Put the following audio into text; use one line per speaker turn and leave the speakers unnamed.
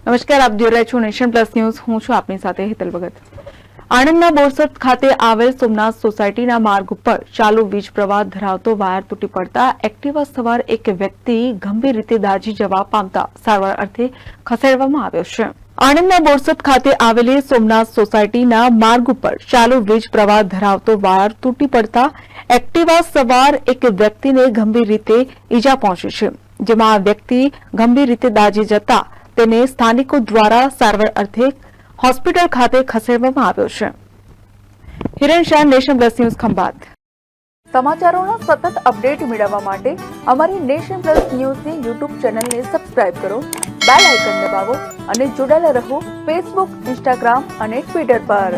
નમસ્કાર, આપ જોઈ રહ્યા છો નેશન પ્લસ ન્યૂઝ. હું છું આપની સાથે હેતલ ભગત. આણંદના બોરસદ ખાતે આવેલ સોમનાથ સોસાયટીના માર્ગ ઉપર ચાલુ વીજ પ્રવાહ ધરાવતો વાયર તૂટી પડતા એક્ટિવા સવાર એક વ્યક્તિ ગંભીર રીતે દાઝી જવા પામતા સારવાર અર્થે ખસેડવામાં આવ્યો છે. આણંદના બોરસદ ખાતે આવેલી સોમનાથ સોસાયટીના માર્ગ ઉપર ચાલુ વીજ પ્રવાહ ધરાવતો વાયર તૂટી પડતા એક્ટિવા સવાર એક વ્યક્તિને ગંભીર રીતે ઈજા પહોંચી છે, જેમાં આ વ્યક્તિ ગંભીર રીતે દાઝી જતા તેને સ્થાનિકો દ્વારા સારવાર અર્થે હોસ્પિટલ ખાતે ખસેડવામાં આવ્યો છે. Hiren Shah, Nation Plus News, Khambhat. સમાચારોના સતત અપડેટ મેળવવા માટે અમારી નેશન પ્લસ ન્યૂઝની યુટ્યુબ ચેનલને સબસ્ક્રાઇબ કરો, બેલ આઇકન દબાવો અને જોડાયેલા રહો ફેસબુક, ઇન્સ્ટાગ્રામ અને ટ્વિટર પર.